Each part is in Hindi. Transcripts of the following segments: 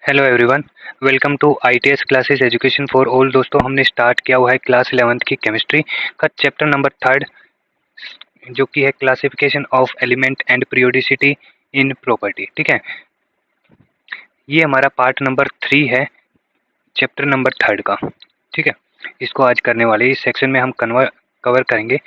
Hello everyone, welcome to ITS classes education for all. दोस्तों, हमने स्टार्ट किया हुआ है क्लास 11th की केमिस्ट्री का चैप्टर नंबर 3 जो कि है classification of element and periodicity in property. ठीक है, ये हमारा पार्ट नंबर 3 है चैप्टर नंबर 3 का। ठीक है, इसको आज करने वाले इस सेक्शन में हम कवर करेंगे।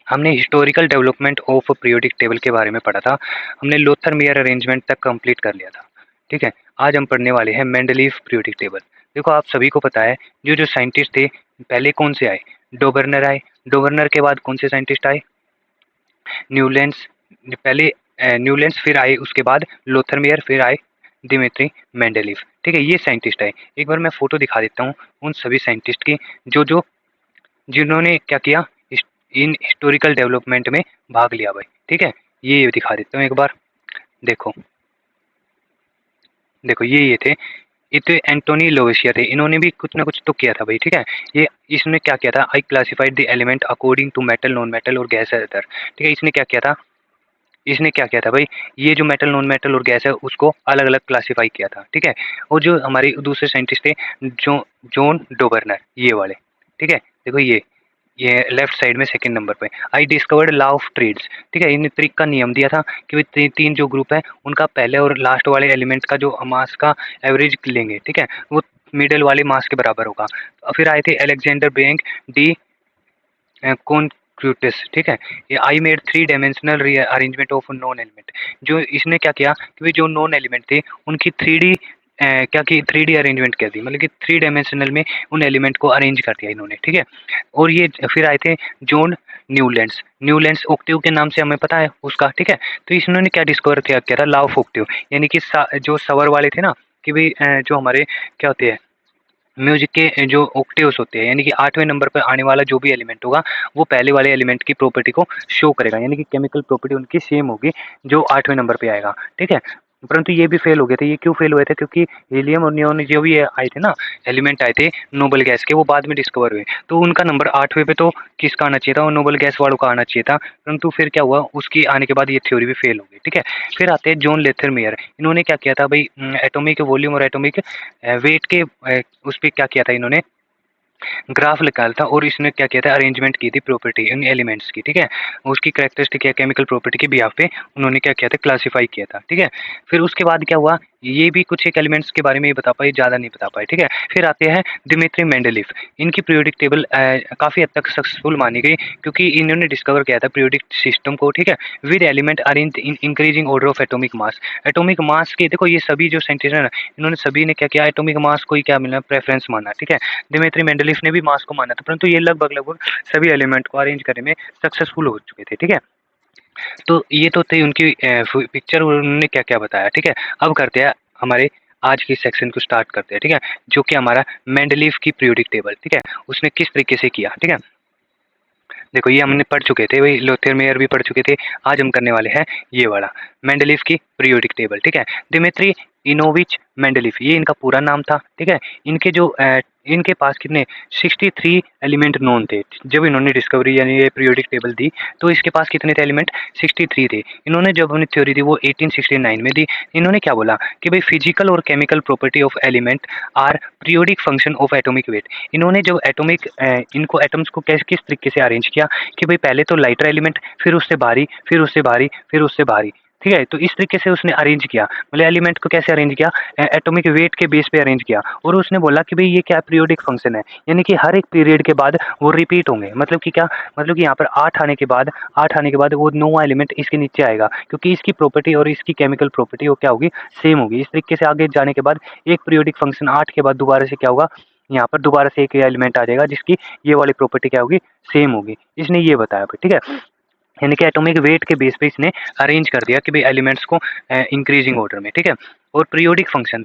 हमने historical development of periodic table के बारे में पढ़ा था। हमने लोथर मेयर अरेंजमेंट तक कंप्लीट कर लिया था। ठीक है, आज हम पढ़ने वाले हैं मेंडलीफ पीरियोडिक टेबल। देखो, आप सभी को पता है जो जो साइंटिस्ट थे पहले कौन से आए? डोबर्नर आए। डोबर्नर के बाद कौन से साइंटिस्ट आए? न्यूलैंड्स। पहले न्यूलैंड्स, फिर आए उसके बाद लोथर मेयर, फिर आए दिमित्री मेंडलीफ। ठीक है, ये साइंटिस्ट आए। एक बार मैं फोटो दिखा देता हूँ उन सभी साइंटिस्ट की जो जो जिन्होंने क्या किया, इन हिस्टोरिकल डेवलपमेंट में भाग लिया भाई। ठीक है, ये दिखा देता हूँ एक बार। देखो देखो, ये थे। ये तो एंटोनी लोवेशिया थे। इन्होंने भी कुछ ना कुछ तो किया था भाई। ठीक है, ये इसने क्या किया था? I classified the element according to metal, non metal और गैस अदर। ठीक है, इसने क्या किया था? इसने क्या किया था भाई? ये जो मेटल, नॉन मेटल और गैस है उसको अलग अलग क्लासिफाई किया था। ठीक है, और जो हमारे दूसरे साइंटिस्ट थे जो जॉन डोबर्नर, ये वाले। ठीक है, देखो ये लेफ्ट साइड में सेकंड नंबर पे। I discovered law of triads. ठीक है, इन्हें ट्रिक का नियम दिया था कि भाई तीन जो ग्रुप है उनका पहले और लास्ट वाले एलिमेंट का जो मास का एवरेज लेंगे। ठीक है, वो मिडल वाले मास के बराबर होगा। फिर आए थे अलेक्जेंडर बैंक डी कॉन्क्यूटस। ठीक है, ये I made 3 dimensional arrangement of non element. जो इसने क्या किया कि जो नॉन एलिमेंट थे उनकी 3D क्या की 3D अरेंजमेंट कर दी, मतलब कि 3 डायमेंशनल में उन एलिमेंट को अरेंज कर दिया इन्होंने। ठीक है, और ये फिर आए थे जॉन न्यूलैंड्स। न्यूलैंड्स ऑक्टेव के नाम से हमें पता है उसका। ठीक है, तो इन्होंने क्या डिस्कवर किया था? Law of Octave. यानी कि जो सवर वाले थे ना कि भाई जो हमारे क्या होते हैं म्यूजिक के जो ऑक्टेव्स होते हैं, यानी कि 8वें नंबर पर आने वाला जो भी एलिमेंट होगा वो पहले वाले एलिमेंट की प्रॉपर्टी को शो करेगा, यानी कि केमिकल प्रॉपर्टी उनकी सेम होगी जो 8वें नंबर पे आएगा। ठीक है, परंतु ये भी फेल हो गए थे। ये क्यों फेल हुए थे? क्योंकि हीलियम और नियोन जो भी आए थे ना, एलिमेंट आए थे नोबल गैस के, वो बाद में डिस्कवर हुए। तो उनका नंबर 8वें पे तो किसका आना चाहिए था? वो नोबल गैस वालों का आना चाहिए था। परंतु फिर क्या हुआ, उसकी आने के बाद ये थ्योरी भी फेल हो गई। ठीक है, फिर आते हैं जॉन लेथर मेयर। इन्होंने क्या किया था भाई? एटॉमिक वॉल्यूम और एटॉमिक वेट के उस पर क्या किया था इन्होंने? ग्राफ निकाला था और इसने क्या किया था? अरेंजमेंट की थी प्रॉपर्टी इन एलिमेंट्स की। ठीक है, उसकी कैरेक्टरिस्टिक या केमिकल प्रॉपर्टी के बिहाफ पे उन्होंने क्या किया था? क्लासिफाई किया था। ठीक है, फिर उसके बाद क्या हुआ? ये भी कुछ एक एलिमेंट्स के बारे में ही बता पाए, ज़्यादा नहीं बता पाए। ठीक है, फिर आते हैं दिमित्री मेंडलीफ। इनकी पीरियोडिक टेबल काफ़ी हद तक सक्सेसफुल मानी गई क्योंकि इन्होंने डिस्कवर किया था पीरियोडिक सिस्टम को। ठीक है, with element arrange in increasing order of atomic mass. Atomic mass के देखो, ये सभी जो साइंटिस्ट है ना, इन्होंने सभी ने क्या किया? एटॉमिक मास को ही क्या मिला? प्रेफरेंस माना। ठीक है, दिमित्री मेंडलीफ ने भी मास को माना था, परंतु ये लगभग लगभग सभी एलिमेंट को अरेंज करने में सक्सेसफुल हो चुके थे। ठीक है, तो ये तो थी उनकी पिक्चर, उन्होंने क्या क्या बताया। ठीक है, अब करते हैं हमारे आज की सेक्शन को स्टार्ट करते हैं। ठीक है, जो कि हमारा मेंडलीफ की पीरियोडिक टेबल। ठीक है, उसने किस तरीके से किया। ठीक है, देखो ये हमने पढ़ चुके थे वही, लोथर मेयर भी पढ़ चुके थे। आज हम करने वाले हैं ये वाला मेंडलीफ की पीरियोडिक टेबल। ठीक है, दिमित्री इनोविच मेंडलीफ, ये इनका पूरा नाम था। ठीक है, इनके जो इनके पास कितने 63 एलिमेंट नोन थे जब इन्होंने डिस्कवरी यानी ये पीरियोडिक टेबल दी। तो इसके पास कितने थे एलिमेंट? 63 थे। इन्होंने जब अपनी थ्योरी दी वो 1869 में दी। इन्होंने क्या बोला कि भाई फिजिकल और chemical property of element are periodic function of atomic weight. इन्होंने जब एटॉमिक इनको एटम्स को किस तरीके से अरेंज किया कि भाई पहले तो लाइटर एलिमेंट, फिर उससे भारी, फिर उससे भारी, फिर उससे भारी। ठीक है, तो इस तरीके से उसने अरेंज किया। मतलब एलिमेंट को कैसे अरेंज किया? एटॉमिक वेट के बेस पे अरेंज किया। और उसने बोला कि भाई ये क्या पीरियोडिक फंक्शन है, यानी कि हर एक पीरियड के बाद वो रिपीट होंगे। मतलब कि क्या? मतलब कि यहाँ पर 8 आने के बाद वो 9वां एलिमेंट इसके नीचे आएगा, क्योंकि इसकी प्रॉपर्टी और इसकी केमिकल प्रॉपर्टी वो क्या होगी? सेम होगी। इस तरीके से आगे जाने के बाद एक पीरियोडिक फंक्शन 8 के बाद दोबारा से क्या होगा? यहाँ पर दोबारा से एक एलिमेंट आ जाएगा जिसकी ये वाली प्रॉपर्टी क्या होगी? सेम होगी। इसने ये बताया भाई। ठीक है, यानी कि एटॉमिक वेट के बेस पे इसने अरेंज कर दिया कि भाई एलिमेंट्स को इंक्रीजिंग ऑर्डर में। ठीक है, और पीरियोडिक फंक्शन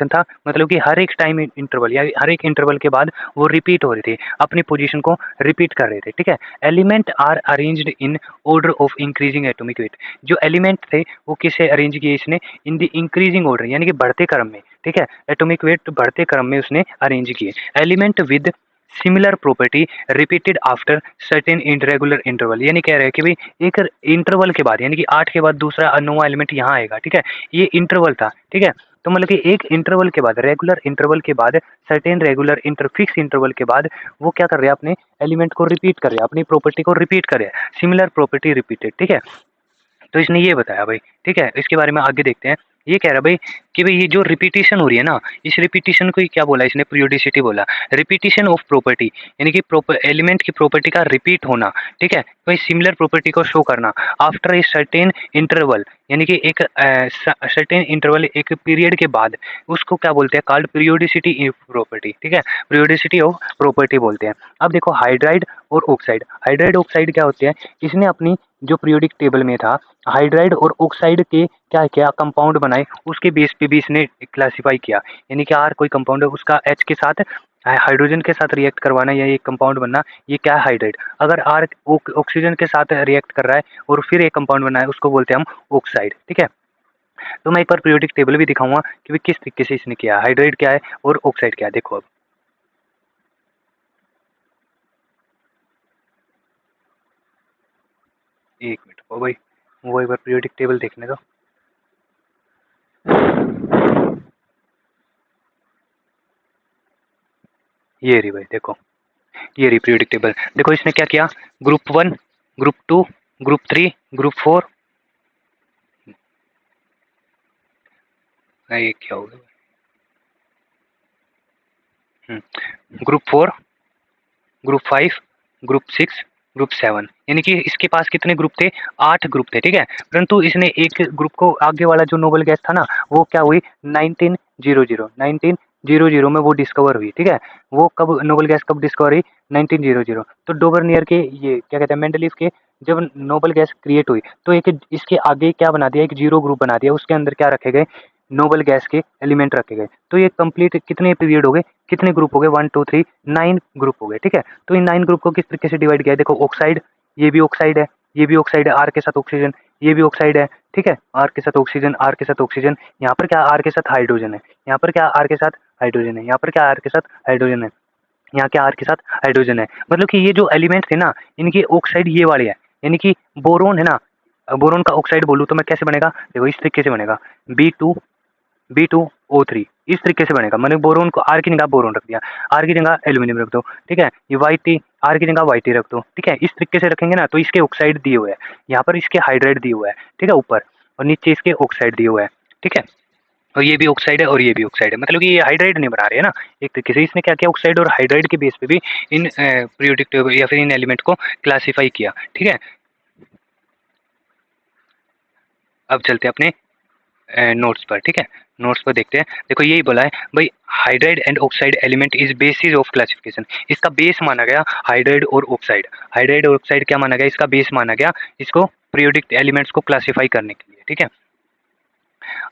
था मतलब कि हर एक टाइम इंटरवल या हर एक इंटरवल के बाद वो रिपीट हो रहे थे, अपनी पोजीशन को रिपीट कर रहे थे। ठीक है, element are arranged in order of increasing atomic weight. जो एलिमेंट थे वो किसे अरेंज किए इसने? इन द इंक्रीजिंग ऑर्डर, यानी कि बढ़ते क्रम में। ठीक है, एटॉमिक वेट बढ़ते क्रम में उसने अरेंज किए। Element with similar property repeated after certain irregular interval, यानी कह रहे हैं कि भाई एक इंटरवल के बाद, यानी कि 8 के बाद दूसरा नौवां एलिमेंट यहाँ आएगा, ठीक है, ये इंटरवल था, ठीक है। तो मतलब कि एक इंटरवल के बाद, रेगुलर इंटरवल के बाद, सर्टेन रेगुलर फिक्स इंटरवल के बाद वो क्या कर रहे हैं, अपने एलिमेंट को रिपीट कर रहे हैं, अपनी प्रॉपर्टी को रिपीट कर रहे हैं, सिमिलर प्रॉपर्टी रिपीटेड, ठीक है। तो इसने ये बताया भाई, ठीक है। इसके बारे में आगे देखते हैं। ये कह रहा है भाई कि भाई ये जो रिपीटिशन हो रही है ना, इस रिपीटिशन को ही क्या बोला इसने, पीरियोडिसिटी बोला। रिपीटिशन ऑफ प्रॉपर्टी यानी कि एलिमेंट की प्रॉपर्टी का रिपीट होना, ठीक है, कोई सिमिलर प्रॉपर्टी को शो करना आफ्टर ए सर्टेन इंटरवल, यानी कि एक सर्टेन इंटरवल, एक पीरियड के बाद, उसको क्या बोलते हैं, कॉल्ड पीरियोडिसिटी ऑफ प्रॉपर्टी, ठीक है, पीरियोडिसिटी ऑफ प्रॉपर्टी बोलते हैं। अब देखो हाइड्राइड और ऑक्साइड, हाइड्राइड ऑक्साइड क्या होते हैं, इसने अपनी जो पीरियोडिक टेबल में था हाइड्राइड और ऑक्साइड के क्या क्या कंपाउंड बनाए, उसके बेस पे भी इसने क्लासिफाई किया, यानी कि आर कोई कंपाउंड है उसका एच के साथ हाइड्रोजन के साथ रिएक्ट करवाना या एक कंपाउंड बनना, ये क्या है, हाइड्राइड। अगर आर ऑक्सीजन के साथ रिएक्ट कर रहा है और फिर एक कंपाउंड बना है, उसको बोलते हैं हम ऑक्साइड, ठीक है। तो मैं एक बार पीरियोडिक टेबल भी दिखाऊंगा कि भी किस तरीके से इसने किया, हाइड्राइड क्या है और ऑक्साइड क्या है, देखो अब। एक मिनट ओ भाई, वो एक बार पीरियोडिक टेबल देखने दो। ये रही भाई देखो, ये रही पीरियोडिक टेबल। देखो इसने क्या किया, ग्रुप 1, ग्रुप 2, ग्रुप 3, ग्रुप 4, ये क्या होगा, ग्रुप 4, ग्रुप 5, ग्रुप 6, ग्रुप 7, यानी कि इसके पास कितने ग्रुप थे, 8 ग्रुप थे, ठीक है। परंतु इसने एक ग्रुप को, आगे वाला जो नोबल गैस था ना, वो क्या हुई 1900 में वो डिस्कवर हुई, ठीक है। वो कब नोबल गैस कब डिस्कवर हुई, 1900। तो डोबरनियर के, ये क्या कहते हैं, मेंडलीफ के, जब नोबल गैस क्रिएट हुई तो एक इसके आगे क्या बना दिया, एक जीरो ग्रुप बना दिया, उसके अंदर क्या रखे गए, नोबल गैस के एलिमेंट रखे गए। तो ये कंप्लीट कितने पीरियड हो गए, कितने ग्रुप हो गए, 1 2 3 9 ग्रुप हो गए, ठीक है। तो इन 9 ग्रुप को किस तरीके से डिवाइड किया है, देखो ऑक्साइड, ये भी ऑक्साइड है, ये भी ऑक्साइड है, आर के साथ ऑक्सीजन, ये भी ऑक्साइड है, ठीक है, आर के साथ ऑक्सीजन, आर के साथ ऑक्सीजन, यहाँ पर क्या आर के साथ हाइड्रोजन है, यहाँ पर क्या आर के साथ हाइड्रोजन है, यहाँ पर क्या आर के साथ हाइड्रोजन है, यहाँ के आर के साथ हाइड्रोजन है। मतलब कि ये जो एलिमेंट थे ना, इनके ऑक्साइड ये वाले हैं, यानी कि बोरोन है ना, बोरोन का ऑक्साइड बोलूँ तो मैं कैसे बनेगा, देखो इस तरीके से बनेगा, B2O3, इस तरीके से बनेगा। मैंने बोरोन को आर की जगह बोरोन रख दिया, आर की जगह एल्यूमिनियम रख दो, ठीक है। ये वाईटी, आर की जगह वाईटी रख दो, ठीक है। इस तरीके से रखेंगे ना, तो इसके ऑक्साइड दिए हुए हैं, यहाँ पर इसके हाइड्राइड दिए हुए हैं, ठीक है, ऊपर, और नीचे इसके ऑक्साइड दिए हुए हैं, ठीक है। और ये भी ऑक्साइड है और ये भी ऑक्साइड है, मतलब कि ये हाइड्राइड नहीं बना रहे हैं ना, एक तरीके से इसने क्या किया, ऑक्साइड और हाइड्राइड के बेस पे भी इन पीरियोडिक टेबल या फिर इन एलिमेंट को क्लासीफाई किया, ठीक है। अब चलते हैं अपने नोट्स पर, ठीक है। नोट्स पर देखते हैं, देखो यही बोला है भाई, hydride and oxide element is basis of classification, इसका बेस माना गया हाइड्राइड और ऑक्साइड, हाइड्राइड और ऑक्साइड क्या माना गया, इसका बेस माना गया इसको पीरियोडिक एलिमेंट्स को क्लासिफाई करने के लिए, ठीक है।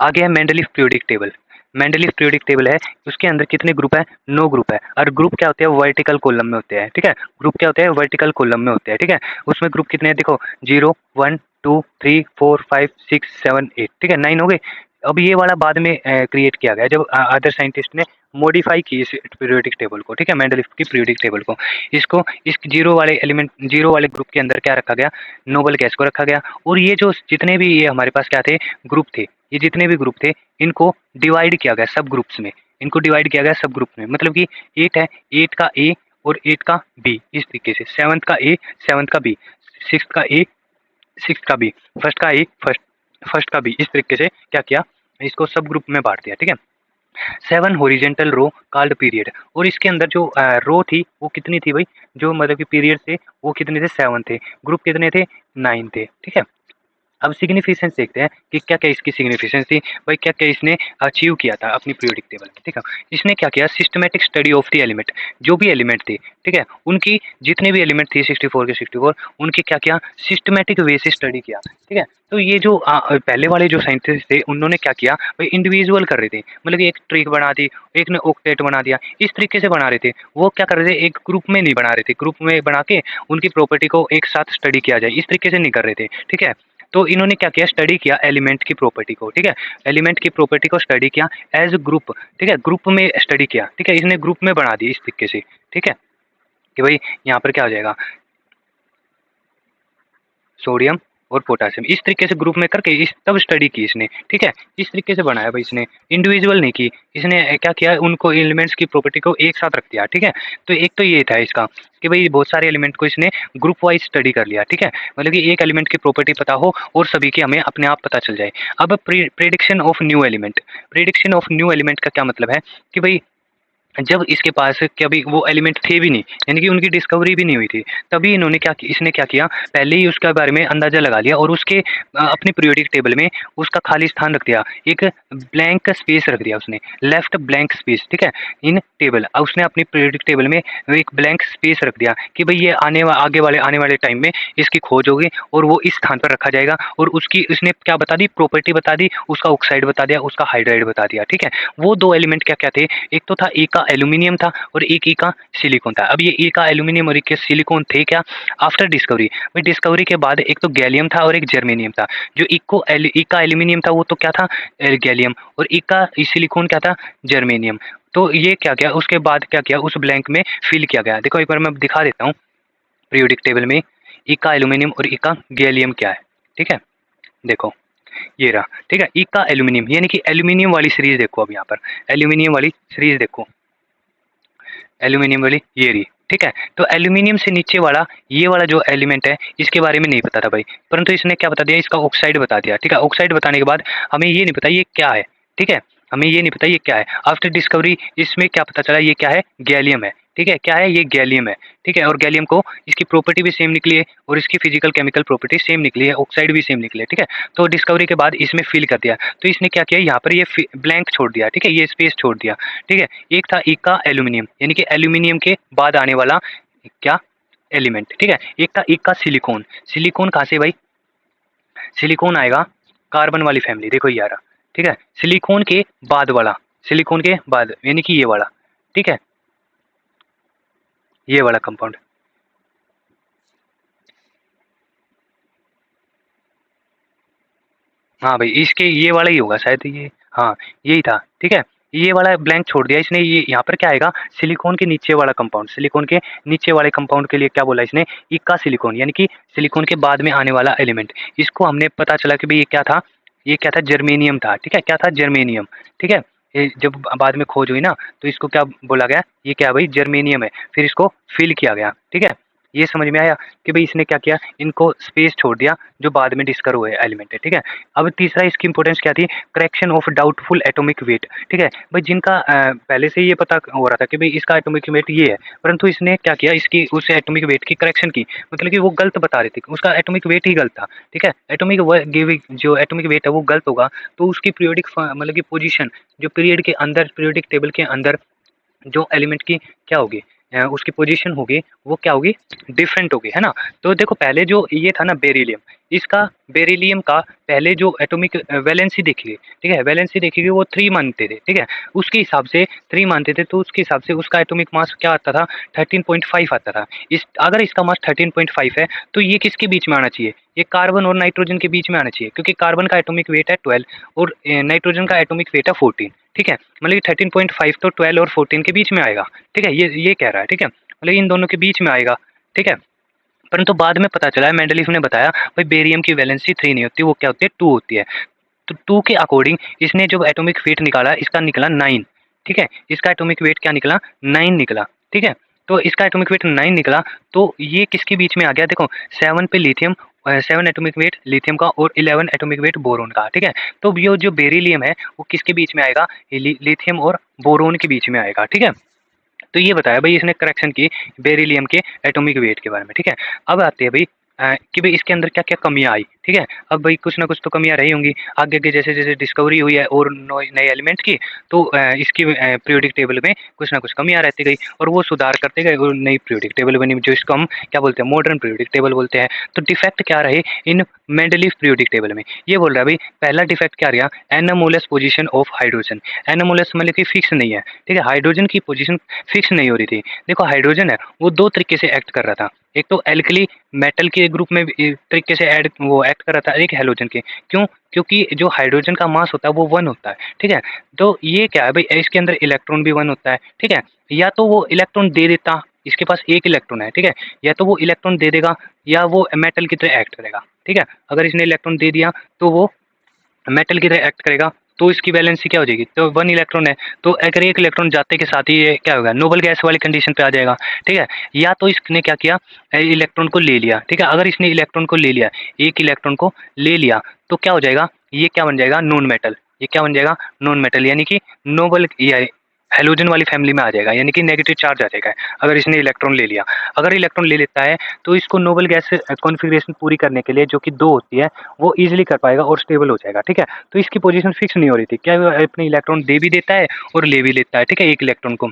आगे है Mendeleev periodic table, Mendeleev periodic table है, उसके अंदर कितने ग्रुप है, 9 ग्रुप है, और ग्रुप क्या होते हैं, वर्टिकल कॉलम में होते हैं, ठीक है। ग्रुप क्या होते हैं, वर्टिकल कॉलम में होते हैं, ठीक है। उसमें ग्रुप कितने हैं, देखो 0 1 2 3 4 5 6 7 8, ठीक है, 9 हो गए। अब ये वाला बाद में क्रिएट किया गया, जब अदर साइंटिस्ट ने मॉडिफाई की इस पीरियोडिक टेबल को, ठीक है, मेंडलीफ की पीरियोडिक टेबल को। इसको इस जीरो वाले एलिमेंट, जीरो वाले ग्रुप के अंदर क्या रखा गया, नोबल गैस को रखा गया। और ये जो जितने भी ये हमारे पास क्या थे, ग्रुप थे, ये जितने भी ग्रुप थे, इनको डिवाइड किया गया सब ग्रुप्स में, इनको डिवाइड किया गया सब ग्रुप में, मतलब कि 8 है, 8 का ए और 8 का बी, इस तरीके से 7th का ए, 7th का बी, 6th का ए, 6th का बी, फर्स्ट का ए, फर्स्ट फर्स्ट का बी, इस तरीके से क्या किया, इसको सब ग्रुप में बांट दिया, ठीक है। 7 हॉरिजेंटल रो कॉल्ड पीरियड, और इसके अंदर जो रो थी वो कितनी थी भाई, जो मतलब कि पीरियड थे वो कितने थे, 7 थे, ग्रुप कितने थे, 9 थे, ठीक है। अब सिग्निफिकेंस देखते हैं कि क्या क्या इसकी सिग्निफिकेंस थी भाई, क्या क्या इसने अचीव किया था अपनी पीरियोडिक टेबल में, ठीक है। इसने क्या किया, systematic study of the element, जो भी एलिमेंट थे, ठीक है, उनकी जितने भी एलिमेंट थे 64 के 64, उनकी क्या किया, सिस्टमैटिक वे से स्टडी किया, ठीक है। तो ये जो पहले वाले जो साइंटिस्ट थे, उन्होंने क्या किया भाई, इंडिविजुअल कर रहे थे, मतलब कि एक ट्रिक बना दी, एक ने ऑक्टेट बना दिया, इस तरीके से बना रहे थे। वो क्या कर रहे थे, एक ग्रुप में नहीं बना रहे थे, ग्रुप में बना के उनकी प्रॉपर्टी को एक साथ स्टडी किया जाए, इस तरीके से नहीं कर रहे थे, ठीक है। तो इन्होंने क्या किया, स्टडी किया एलिमेंट की प्रॉपर्टी को, ठीक है, एलिमेंट की प्रॉपर्टी को स्टडी किया एज ग्रुप, ठीक है, ग्रुप में स्टडी किया, ठीक है, इसने ग्रुप में बना दी इस तरीके से, ठीक है। कि भाई यहाँ पर क्या हो जाएगा, सोडियम और पोटासियम, इस तरीके से ग्रुप में करके इस तब स्टडी की इसने, ठीक है। इस तरीके से बनाया भाई इसने, इंडिविजुअल नहीं की इसने। क्या किया, उनको एलिमेंट्स की प्रॉपर्टी को एक साथ रख दिया, ठीक है। तो एक तो ये था इसका कि भाई बहुत सारे एलिमेंट को इसने ग्रुप वाइज स्टडी कर लिया, ठीक है। मतलब कि एक एलिमेंट की प्रॉपर्टी पता हो और सभी की हमें अपने आप पता चल जाए। अब prediction of new element, prediction of new element का क्या मतलब है कि भाई जब इसके पास कभी वो एलिमेंट थे भी नहीं, यानी कि उनकी डिस्कवरी भी नहीं हुई थी, तभी इन्होंने इसने क्या किया, पहले ही उसके बारे में अंदाजा लगा लिया और उसके अपने पीरियोडिक टेबल में उसका खाली स्थान रख दिया, एक ब्लैंक स्पेस रख दिया उसने, लेफ्ट ब्लैंक स्पेस, ठीक है। इन टेबल उसने अपनी पीरियोडिक टेबल में एक ब्लैंक स्पेस रख दिया कि भाई ये आने वाले टाइम में इसकी खोज होगी और वो इस स्थान पर रखा जाएगा। और उसकी उसने क्या बता दी, प्रॉपर्टी बता दी, उसका ऑक्साइड बता दिया, उसका हाइड्राइड बता दिया, ठीक है। वो दो एलिमेंट क्या क्या थे, एक तो था एक का एल्यूमिनियम था और एक का सिलिकॉन था। अब ये एक का एल्यूमिनियम और एक के सिलिकॉन थे क्या आफ्टर डिस्कवरी, भाई डिस्कवरी के बाद एक तो गैलियम था और एक जर्मेनियम था। जो एक का एल्यूमिनियम था वो तो क्या था, गैलियम, और एक का सिलिकॉन क्या था, जर्मेनियम। तो ये क्या किया, उसके बाद क्या किया, उस ब्लैंक में फिल किया गया। देखो एक बार मैं दिखा देता हूँ पीरियोडिक टेबल में एक का एल्यूमिनियम और एक का गैलियम क्या है, ठीक है। देखो ये रहा, ठीक है, एक का एल्यूमिनियम, यानी कि एल्यूमिनियम वाली सीरीज देखो। अब यहाँ पर एल्यूमिनियम वाली सीरीज देखो, एल्यूमिनियम वाली ये रही, ठीक है। तो एल्यूमिनियम से नीचे वाला ये वाला जो एलिमेंट है इसके बारे में नहीं पता था भाई, परंतु इसने क्या बता दिया, इसका ऑक्साइड बता दिया, ठीक है। ऑक्साइड बताने के बाद हमें ये नहीं पता ये क्या है, ठीक है, हमें ये नहीं पता ये क्या है। आफ्टर डिस्कवरी इसमें क्या पता चला, ये क्या है, गैलियम है, ठीक है। क्या है, ये गैलियम है, ठीक है। और गैलियम को इसकी प्रॉपर्टी भी सेम निकली है और इसकी फिजिकल केमिकल प्रॉपर्टी सेम निकली है, ऑक्साइड भी सेम निकली है, ठीक है। तो डिस्कवरी के बाद इसमें फिल कर दिया, तो इसने क्या किया, यहाँ पर ये ब्लैंक छोड़ दिया, ठीक है, ये स्पेस छोड़ दिया, ठीक है। एक था एक का एल्यूमिनियम, यानी कि एल्यूमिनियम के बाद आने वाला क्या एलिमेंट, ठीक है। एक का सिलिकॉन, सिलिकॉन कहाँ से भाई, सिलिकॉन आएगा कार्बन वाली फैमिली, देखो ये आ रहा, ठीक है। सिलिकॉन के बाद वाला, सिलिकॉन के बाद यानी कि ये वाला, ठीक है, ये वाला कंपाउंड। हाँ भाई इसके ये वाला ही होगा शायद ये, हाँ यही था, ठीक है। ये वाला ब्लैंक छोड़ दिया इसने, ये यहाँ पर क्या आएगा, सिलिकॉन के नीचे वाला कंपाउंड, सिलिकॉन के नीचे वाले कंपाउंड के लिए क्या बोला इसने, इक्का सिलिकॉन, यानी कि सिलिकॉन के बाद में आने वाला एलिमेंट। इसको हमने पता चला कि भाई ये क्या था, ये क्या था, जर्मेनियम था, ठीक है। क्या था, जर्मेनियम, ठीक है। ये जब बाद में खोज हुई ना तो इसको क्या बोला गया, ये क्या भाई, जर्मेनियम है, फिर इसको फिल किया गया, ठीक है। ये समझ में आया कि भाई इसने क्या किया, इनको स्पेस छोड़ दिया जो बाद में डिस्कवर हुए एलिमेंट है, ठीक है। अब तीसरा इसकी इंपॉर्टेंस क्या थी, correction of doubtful atomic weight, ठीक है। भाई जिनका पहले से ये पता हो रहा था कि भाई इसका एटॉमिक वेट ये है, परंतु इसने क्या किया, इसकी उस एटॉमिक वेट की करेक्शन की, मतलब कि वो गलत बता रहे थे, उसका एटॉमिक वेट ही गलत था, ठीक है। जो एटॉमिक वेट है वो गलत होगा तो उसकी पीरियोडिक मतलब की पोजीशन जो पीरियड के अंदर, पीरियोडिक टेबल के अंदर जो एलिमेंट की क्या होगी, उसकी पोजीशन होगी वो क्या होगी, डिफरेंट होगी, है ना। तो देखो पहले जो ये था ना बेरिलियम, इसका बेरिलियम का पहले जो एटॉमिक वैलेंसी देखी गई, ठीक है, वैलेंसी देखी गई वो 3 मानते थे, ठीक है। उसके हिसाब से 3 मानते थे, तो उसके हिसाब से उसका एटॉमिक मास क्या आता था, 13.5 आता था। इस अगर इसका मास 13.5 है तो ये किसके बीच में आना चाहिए, ये कार्बन और नाइट्रोजन के बीच में आना चाहिए, क्योंकि कार्बन का एटॉमिक वेट है 12 और नाइट्रोजन का एटॉमिक वेट है 14, ठीक है। मतलब 13.5 तो 12 और 14 के बीच में आएगा, ठीक है, ये कह रहा है, ठीक है, मतलब इन दोनों के बीच में आएगा, ठीक है। परंतु बाद में पता चला है, मेंडलीफ ने बताया भाई बेरियम की वैलेंसी 3 नहीं होती, वो क्या होती है, 2 होती है। तो 2 के अकॉर्डिंग इसने जो एटॉमिक वेट निकाला, इसका निकला 9, ठीक है। इसका एटॉमिक वेट क्या निकला, 9 निकला, ठीक है। तो इसका एटॉमिक वेट 9 निकला, तो ये किसके बीच में आ गया, देखो 7 पे लिथियम, 7 एटॉमिक वेट लिथियम का और 11 एटॉमिक वेट बोरोन का, ठीक है। तो ये जो बेरिलियम है वो किसके बीच में आएगा, लिथियम और बोरोन के बीच में आएगा, ठीक है। तो ये बताया भाई इसने करेक्शन की बेरिलियम के एटॉमिक वेट के बारे में, ठीक है। अब आते हैं भाई कि भाई इसके अंदर क्या क्या कमियां आई, ठीक है। अब भाई कुछ ना कुछ तो कमियां रही होंगी, आगे आगे जैसे जैसे डिस्कवरी हुई है और नए एलिमेंट की, तो इसकी पीरियोडिक टेबल में कुछ ना कुछ कमियां रहती गई और वो सुधार करते गए और नई पीरियोडिक टेबल बनी, जो इसको हम क्या बोलते हैं, मॉडर्न पीरियोडिक टेबल बोलते हैं। तो डिफेक्ट क्या रहे इन मेंडलीफ पीरियोडिक टेबल में, ये बोल रहा है भाई पहला डिफेक्ट क्या रहा, anomalous position of hydrogen. Anomalous मतलब कि फिक्स नहीं है, ठीक है, हाइड्रोजन की पोजीशन फिक्स नहीं हो रही थी। देखो हाइड्रोजन है वो दो तरीके से एक्ट कर रहा था, एक तो एल्कली मेटल के ग्रुप में एक तरीके से वो एक्ट कर रहा था, एक हेलोजन के, क्यों, क्योंकि जो हाइड्रोजन का मास होता है वो 1 होता है, ठीक है। तो ये क्या है भाई, इसके अंदर इलेक्ट्रॉन भी 1 होता है, ठीक है। या तो वो इलेक्ट्रॉन दे देता इसके पास एक इलेक्ट्रॉन है, ठीक है, या तो वो इलेक्ट्रॉन दे देगा या वो मेटल की तरह एक्ट करेगा, ठीक है। अगर इसने इलेक्ट्रॉन दे दिया तो वो मेटल की तरह एक्ट करेगा, तो इसकी वैलेंसी क्या हो जाएगी, तो 1 इलेक्ट्रॉन है, तो अगर एक इलेक्ट्रॉन जाते के साथ ही ये क्या होगा, नोबल गैस वाली कंडीशन पे आ जाएगा, ठीक है। या तो इसने क्या किया, इलेक्ट्रॉन को ले लिया, ठीक है। अगर इसने इलेक्ट्रॉन को ले लिया, एक इलेक्ट्रॉन को ले लिया, तो क्या हो जाएगा, ये क्या बन जाएगा, नॉन मेटल। ये क्या बन जाएगा, नॉन मेटल, यानी कि नोबल या हैलोजन वाली फैमिली में आ जाएगा, यानी कि नेगेटिव चार्ज आ जाएगा अगर इसने इलेक्ट्रॉन ले लिया। अगर इलेक्ट्रॉन ले लेता है तो इसको नोबल गैस कॉन्फ़िगरेशन पूरी करने के लिए, जो कि 2 होती है, वो ईज़िली कर पाएगा और स्टेबल हो जाएगा, ठीक है। तो इसकी पोजीशन फिक्स नहीं हो रही थी, क्या वो अपने इलेक्ट्रॉन दे भी देता है और ले भी लेता है, ठीक है, एक इलेक्ट्रॉन को।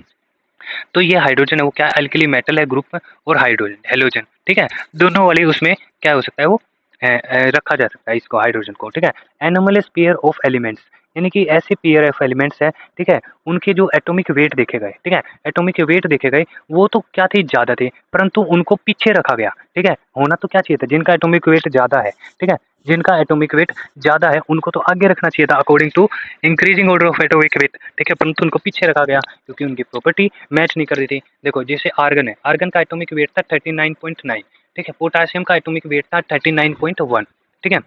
तो ये हाइड्रोजन है, वो क्या अल्कली मेटल है ग्रुप में, और हाइड्रोजन हैलोजन, ठीक है, दोनों वाली उसमें क्या हो सकता है, वो रखा जा सकता है इसको, हाइड्रोजन को, ठीक है। एनोमलस पेयर ऑफ एलिमेंट्स, यानी कि ऐसे पेयर ऑफ एलिमेंट्स है, ठीक है, उनके जो एटॉमिक वेट देखे गए, ठीक है, एटॉमिक वेट देखे गए, वो तो क्या थे, ज़्यादा थे, परंतु उनको पीछे रखा गया, ठीक है। होना तो क्या चाहिए था, जिनका एटॉमिक वेट ज़्यादा है, ठीक है, जिनका एटॉमिक वेट ज़्यादा है उनको तो आगे रखना चाहिए था according to increasing order of atomic weight, ठीक है, परंतु उनको पीछे रखा गया क्योंकि उनकी प्रॉपर्टी मैच नहीं कर रही थी। देखो जैसे आर्गन है, आर्गन का एटॉमिक वेट था 39.9, ठीक है, पोटासियम का एटॉमिक वेट था 39.1, ठीक है।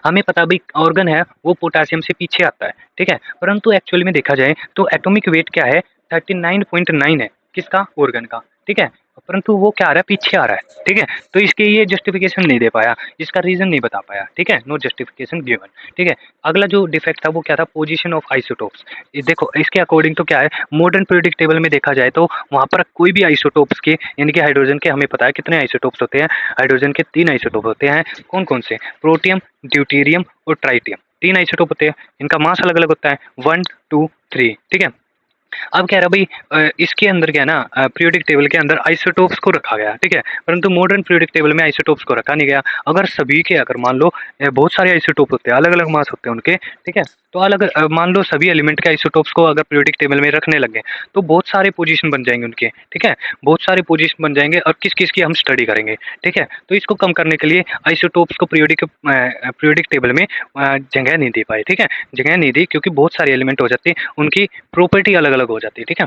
हमें पता भाई ऑर्गन है वो पोटासियम से पीछे आता है, ठीक है, परंतु एक्चुअली में देखा जाए तो एटॉमिक वेट क्या है, 39.9 है, किसका, ऑर्गन का, ठीक है, परंतु वो क्या आ रहा है, पीछे आ रहा है, ठीक है। तो इसके ये जस्टिफिकेशन नहीं दे पाया, इसका रीजन नहीं बता पाया, ठीक है, नो जस्टिफिकेशन गिवन, ठीक है। अगला जो डिफेक्ट था वो क्या था, पोजीशन ऑफ आइसोटोप्स। देखो इसके अकॉर्डिंग तो क्या है, मॉडर्न पीरियोडिक टेबल में देखा जाए तो वहाँ पर कोई भी आइसोटोप्स के, यानी कि हाइड्रोजन के, हमें पता है कितने आइसोटोप्स होते हैं, हाइड्रोजन के 3 आइसोटोप होते हैं, कौन कौन से, प्रोटियम, ड्यूटेरियम और ट्राइटियम, 3 आइसोटोप होते हैं, इनका मास अलग अलग होता है, 1 2 3, ठीक है। अब कह रहा भाई इसके अंदर क्या है ना, पीरियोडिक टेबल के अंदर आइसोटोप्स को रखा गया, ठीक है, परंतु मॉडर्न पीरियोडिक टेबल में आइसोटोप्स को रखा नहीं गया। अगर सभी के, अगर मान लो बहुत सारे आइसोटोप होते हैं, अलग अलग मास होते हैं उनके, ठीक है, तो अलग मान लो सभी एलिमेंट के आइसोटोप्स को अगर पीरियोडिक टेबल में रखने लगे तो बहुत सारे पोजीशन बन जाएंगे उनके, ठीक है, बहुत सारे पोजीशन बन जाएंगे और किस किस की हम स्टडी करेंगे, ठीक है। तो इसको कम करने के लिए आइसोटोप्स को पीरियोडिक टेबल में जगह नहीं दे पाए, ठीक है, जगह नहीं दी क्योंकि बहुत सारे एलिमेंट हो जाते हैं, उनकी प्रॉपर्टी अलग अलग हो जाती है, ठीक है।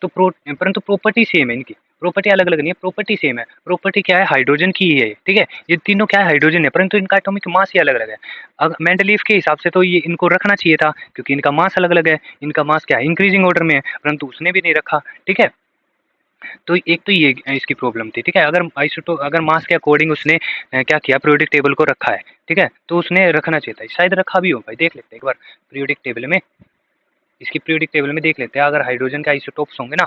तो परंतु प्रॉपर्टी सेम है इनकी, प्रॉपर्टी अलग अलग नहीं है, प्रॉपर्टी सेम है। प्रॉपर्टी क्या है, हाइड्रोजन की ही है, ठीक है, ये तीनों क्या है, हाइड्रोजन है, परंतु इनका एटॉमिक मास ही अलग अलग है। अब मेंडलीव के हिसाब से तो ये इनको रखना चाहिए था क्योंकि इनका मास अलग अलग है, इनका मास क्या है, इंक्रीजिंग ऑर्डर में है, परंतु उसने भी नहीं रखा, ठीक है। तो एक तो ये इसकी प्रॉब्लम थी, ठीक है। अगर आइसोटो अगर मास के अकॉर्डिंग उसने क्या किया, पीरियोडिक टेबल को रखा है, ठीक है, तो उसने रखना चाहिए था, शायद रखा भी हो, भाई देख लेते हैं एक बार पीरियोडिक टेबल में, इसकी पीरियोडिक टेबल में देख लेते हैं अगर हाइड्रोजन के आइसोटोप्स होंगे ना।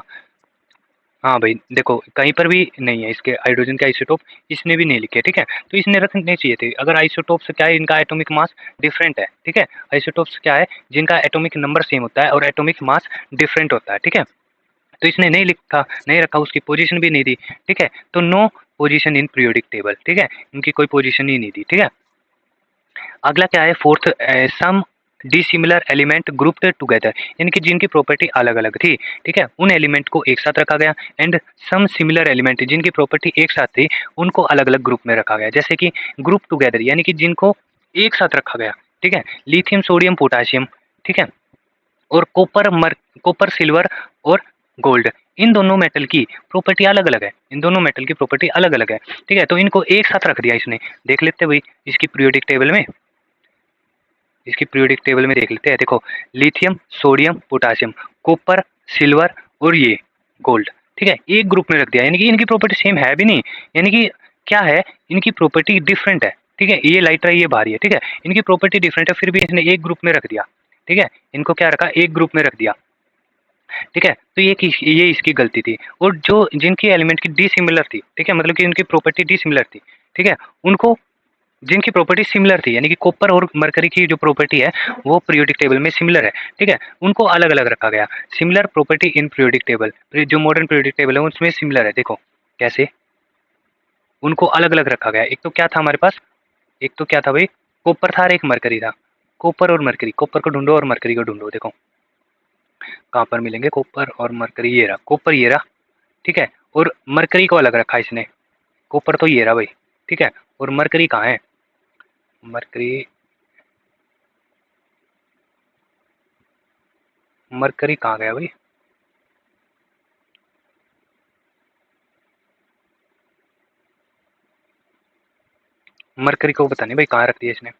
हाँ भाई देखो कहीं पर भी नहीं है इसके हाइड्रोजन के आइसोटोप, इसने भी नहीं लिखे, ठीक है, तो इसने रखने चाहिए थे। अगर आइसोटोप्स क्या है, इनका एटॉमिक मास डिफरेंट है, ठीक है, आइसोटोप्स क्या है, जिनका एटॉमिक नंबर सेम होता है और एटॉमिक मास डिफरेंट होता है, ठीक है। तो इसने नहीं लिखा, नहीं रखा, उसकी पोजीशन भी नहीं दी, ठीक है, तो no position in periodic table, ठीक है, इनकी कोई पोजीशन ही नहीं दी, ठीक है। अगला क्या है, फोर्थ, सम डिसिमिलर एलिमेंट ग्रुप्ड टुगेदर, यानी कि जिनकी प्रॉपर्टी अलग अलग थी, ठीक है, उन एलिमेंट को एक साथ रखा गया, एंड सम सिमिलर एलिमेंट जिनकी प्रॉपर्टी एक साथ थी उनको अलग अलग ग्रुप में रखा गया, जैसे कि ग्रुप टुगेदर यानी कि जिनको एक साथ रखा गया, ठीक है, लिथियम सोडियम पोटासियम, ठीक है, और कॉपर सिल्वर और गोल्ड, इन दोनों मेटल की प्रॉपर्टी अलग अलग है, इन दोनों मेटल की प्रॉपर्टी अलग अलग है, ठीक है, तो इनको एक साथ रख दिया इसने। देख लेते भाई इसकी पीरियोडिक टेबल में, इसकी पीरियोडिक टेबल में देख लेते हैं, देखो lithium sodium potassium copper silver और ये गोल्ड, ठीक है, एक ग्रुप में रख दिया, यानी कि इनकी प्रॉपर्टी सेम है भी नहीं, यानी कि क्या है, इनकी प्रॉपर्टी डिफरेंट है, ठीक है, ये लाइटर है ये भारी है, ठीक है, इनकी प्रॉपर्टी डिफरेंट है फिर भी इसने एक ग्रुप में रख दिया, ठीक है, इनको क्या रखा, एक ग्रुप में रख दिया, ठीक है। तो ये इसकी गलती थी। और जो जिनकी एलिमेंट की डिसिमिलर थी, ठीक है, मतलब कि उनकी प्रॉपर्टी डिसिमिलर थी, ठीक है, उनको जिनकी प्रॉपर्टी सिमिलर थी, यानी कि कॉपर और मरकरी की जो प्रॉपर्टी है वो पीरियोडिक टेबल में सिमिलर है, ठीक है, उनको अलग अलग रखा गया। Similar property in periodic table, जो मॉडर्न पीरियोडिक टेबल है उसमें सिमिलर है, देखो कैसे उनको अलग अलग रखा गया। एक तो क्या था हमारे पास, एक तो क्या था भाई, कॉपर था और एक मरकरी था, कॉपर और मरकरी, कॉपर को ढूंढो और मरकरी को ढूंढो, देखो कहाँ पर मिलेंगे कॉपर और मरकरी, ये रहा कॉपर, ये रहा, ठीक है, और मरकरी को अलग रखा इसने, कॉपर तो ये रहा भाई, ठीक है, और मरकरी कहाँ है, मरकरी, मरकरी कहाँ गया भाई, मरकरी को पता नहीं भाई कहाँ रख दिया इसने।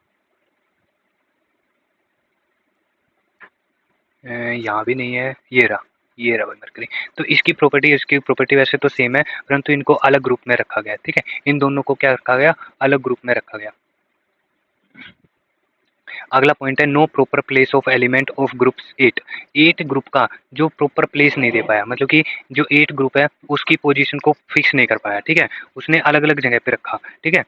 यहाँ भी नहीं है, ये रहा भाई मरकरी। तो इसकी प्रॉपर्टी वैसे तो सेम है, परंतु इनको अलग ग्रुप में रखा गया है, ठीक है। इन दोनों को क्या रखा गया, अलग ग्रुप में रखा गया। अगला पॉइंट है no proper place of element of groups 8 group का जो प्रॉपर प्लेस नहीं दे पाया, मतलब कि जो 8 ग्रुप है उसकी पोजीशन को फिक्स नहीं कर पाया, ठीक है, उसने अलग अलग जगह पे रखा, ठीक है।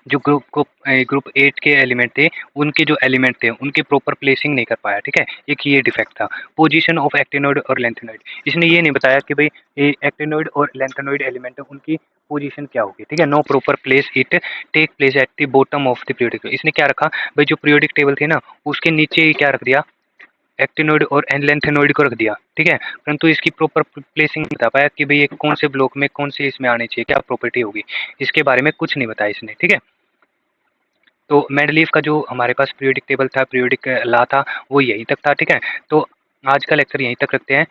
जो ग्रुप 8 के एलिमेंट थे, उनके जो एलिमेंट थे उनके प्रॉपर प्लेसिंग नहीं कर पाया, ठीक है, एक ये डिफेक्ट था। पोजीशन ऑफ एक्टिनोइड और लेंथेनोइड, इसने ये नहीं बताया कि भाई ये एक्टिनोइड और लेंथेनोइड एलिमेंट है उनकी पोजीशन क्या होगी, ठीक है। No proper place it take place at the bottom of the periodic, इसने क्या रखा भाई, जो पीरियोडिक टेबल थी ना उसके नीचे ही क्या रख दिया, एक्टिनोइड और लेंथेनोइड को रख दिया, ठीक है। परंतु इसकी प्रॉपर प्लेसिंग बता पाया कि भाई ये कौन से ब्लॉक में कौन से इसमें आने चाहिए, क्या प्रॉपर्टी होगी, इसके बारे में कुछ नहीं बताया इसने, ठीक है। तो मेंडलीव का जो हमारे पास पीरियोडिक टेबल था, पीरियोडिक लॉ था, वो यहीं तक था, ठीक है। तो आज का लेक्चर यहीं तक रखते हैं।